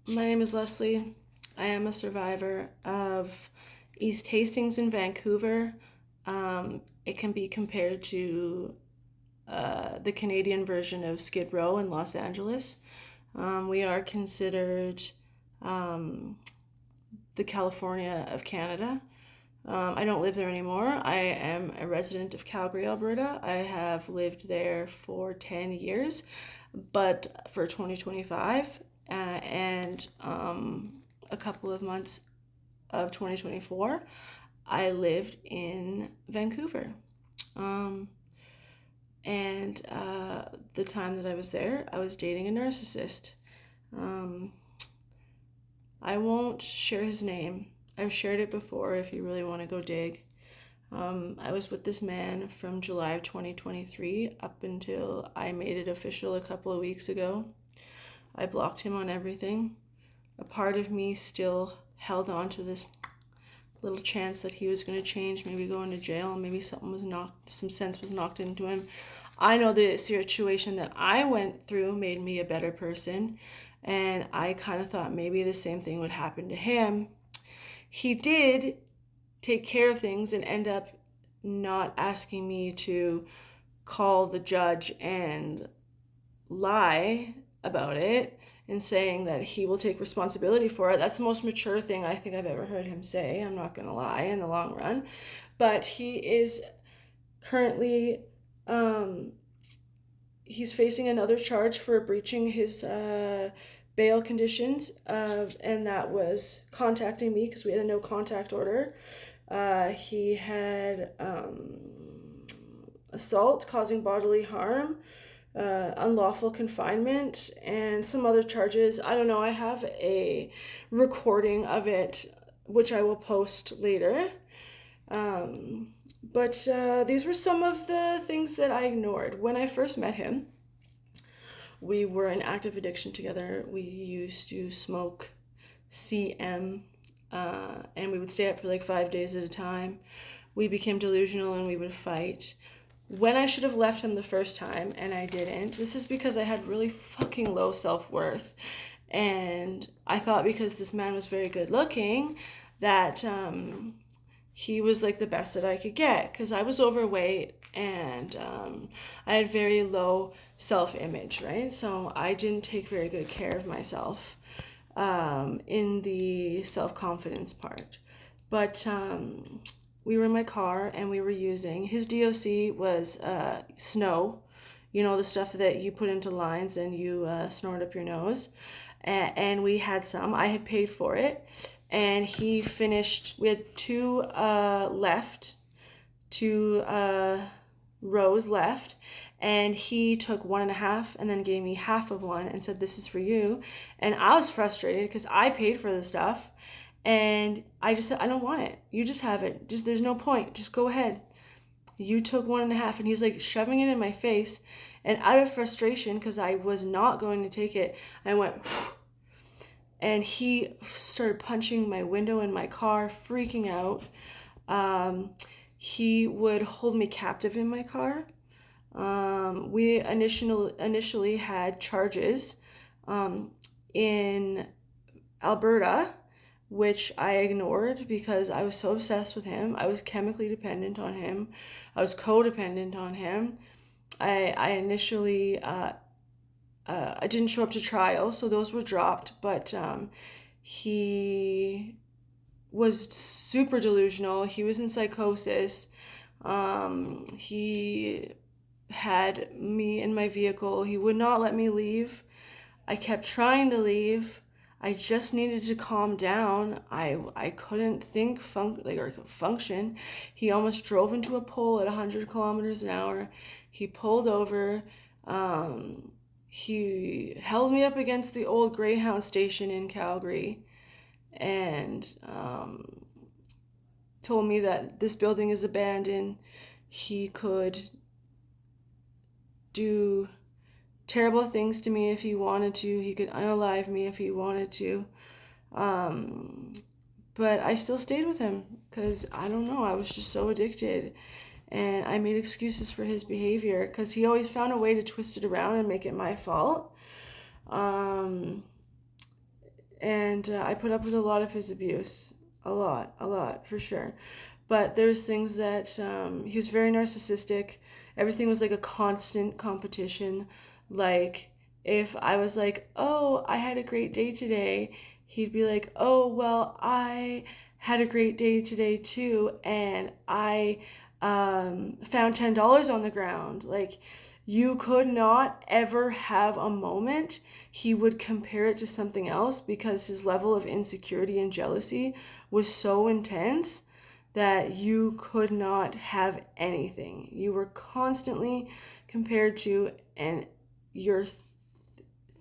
My name is Leslie. I am a survivor of East Hastings in Vancouver. It can be compared to the Canadian version of Skid Row in Los Angeles. We are considered um, the California of Canada. I don't live there anymore. I am a resident of Calgary, Alberta. I have lived there for 10 years, but for 2025 and a couple of months of 2024, I lived in Vancouver. Um, and the time that I was there, I was dating a narcissist. Um, I won't share his name. I've shared it before if you really want to go dig. I was with this man from July of 2023 up until I made it official a couple of weeks ago. I blocked him on everything. A part of me still held on to this little chance that he was going to change, maybe go into jail, maybe some sense was knocked into him. I know the situation that I went through made me a better person, and I kind of thought maybe the same thing would happen to him. He did take care of things and end up not asking me to call the judge and lie about it and saying that he will take responsibility for it. That's the most mature thing I think I've ever heard him say. I'm not going to lie in the long run. But he is currently, um, he's facing another charge for breaching his bail conditions, and that was contacting me because we had a no contact order. He had assault causing bodily harm, unlawful confinement, and some other charges. I don't know. I have a recording of it, which I will post later. But these were some of the things that I ignored. When I first met him, we were in active addiction together. We used to smoke CM, and we would stay up for like 5 days at a time. We became delusional and we would fight. When I should have left him the first time and I didn't, this is because I had really fucking low self worth. And I thought because this man was very good looking that he was like the best that I could get because I was overweight and I had very low self image, right? So I didn't take very good care of myself in the self confidence part. But we were in my car and we were using his DOC was snow, you know, the stuff that you put into lines and you snort up your nose. And we had some. I had paid for it, and he finished. We had two left, two rows left, and he took one and a half and then gave me half of one and said, "This is for you." And I was frustrated because I paid for the stuff, and I just said, "I don't want it. You just have it. Just there's no point. Just go ahead." You took one and a half, and he's like shoving it in my face, and out of frustration because I was not going to take it, I went and he started punching my window in my car, freaking out. He would hold me captive in my car. We initially had charges in Alberta, which I ignored because I was so obsessed with him. I was chemically dependent on him. I was codependent on him. I initially I didn't show up to trial, so those were dropped. But he was super delusional. He was in psychosis. He had me in my vehicle. He would not let me leave. I kept trying to leave. I just needed to calm down. I couldn't think or function. He almost drove into a pole at 100 kilometers an hour. He pulled over. He held me up against the old Greyhound station in Calgary and told me that this building is abandoned. He could do terrible things to me if he wanted to. He could unalive me if he wanted to. Um, but I still stayed with him because I don't know, I was just so addicted. And I made excuses for his behavior because he always found a way to twist it around and make it my fault. Um, and I put up with a lot of his abuse. A lot, for sure. But there's things that he was very narcissistic. Everything was like a constant competition. Like, if I was like, oh, I had a great day today, he'd be like, oh, well, I had a great day today too, and I found $10 on the ground. Like, you could not ever have a moment he would compare it to something else, because his level of insecurity and jealousy was so intense that you could not have anything. You were constantly compared to, and your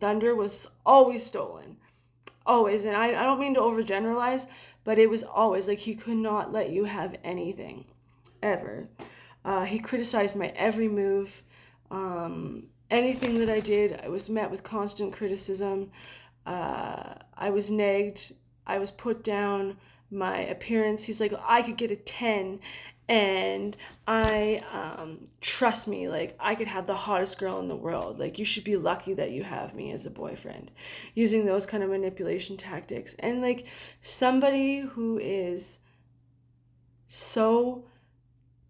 thunder was always stolen. Always. And I don't mean to overgeneralize, but it was always like he could not let you have anything, ever. He criticized my every move. Anything that I did, I was met with constant criticism. I was nagged. I was put down. My appearance, he's like, I could get a 10, and I, trust me, like, I could have the hottest girl in the world. Like, you should be lucky that you have me as a boyfriend. Using those kind of manipulation tactics. And, like, somebody who is so,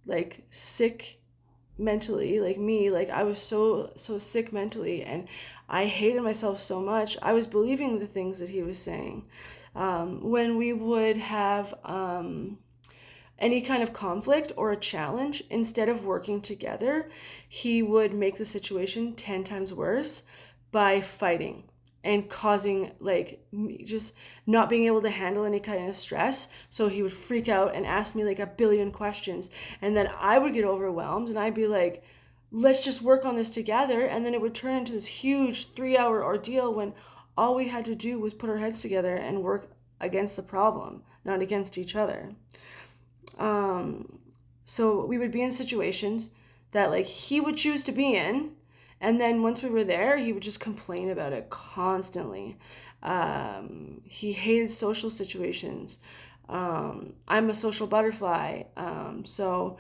like, sick mentally, like me, like, I was so sick mentally, and I hated myself so much. I was believing the things that he was saying. When we would have any kind of conflict or a challenge, instead of working together, he would make the situation 10 times worse by fighting and causing, like, just not being able to handle any kind of stress. So he would freak out and ask me like a billion questions, and then I would get overwhelmed, and I'd be like, let's just work on this together. And then it would turn into this huge 3-hour ordeal when all we had to do was put our heads together and work against the problem, not against each other. So we would be in situations that, like, he would choose to be in, and then once we were there, he would just complain about it constantly. He hated social situations. I'm a social butterfly, so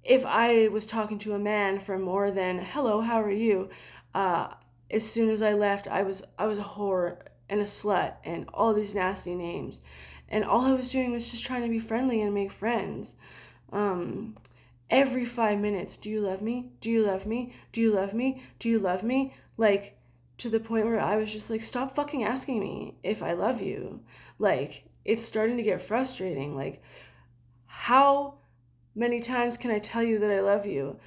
if I was talking to a man for more than hello, how are you, uh, as soon as I left, I was a whore and a slut and all these nasty names, and all I was doing was just trying to be friendly and make friends. Um, every 5 minutes, do you love me? Do you love me? Do you love me? Do you love me? Like, to the point where I was just like, stop fucking asking me if I love you. Like, it's starting to get frustrating. Like, how many times can I tell you that I love you?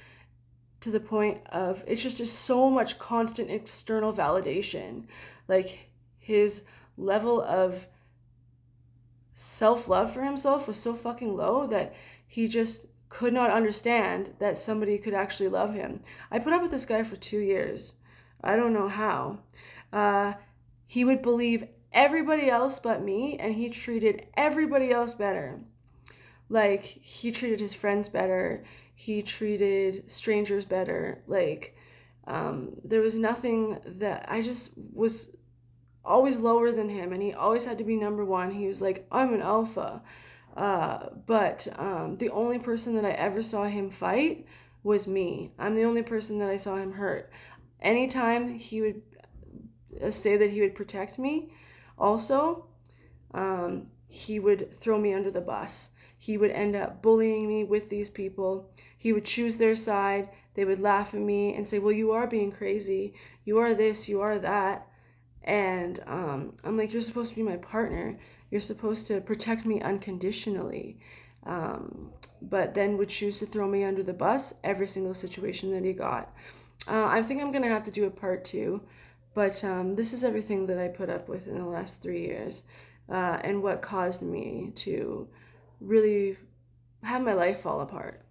To the point of, it's just so much constant external validation. Like, his level of self-love for himself was so fucking low that he just could not understand that somebody could actually love him. I put up with this guy for 2 years. I don't know how. Uh, he would believe everybody else but me, and he treated everybody else better. Like, he treated his friends better. He treated strangers better. Like, there was nothing that I just was always lower than him, and he always had to be number one. He was like, I'm an alpha. But the only person that I ever saw him fight was me. I'm the only person that I saw him hurt. Anytime he would say that he would protect me, also, he would throw me under the bus. He would end up bullying me with these people. He would choose their side. They would laugh at me and say, well, you are being crazy. You are this, you are that. And I'm like, you're supposed to be my partner. You're supposed to protect me unconditionally. But then would choose to throw me under the bus every single situation that he got. I think I'm going to have to do a part 2. But this is everything that I put up with in the last 3 years, and what caused me to really have my life fall apart.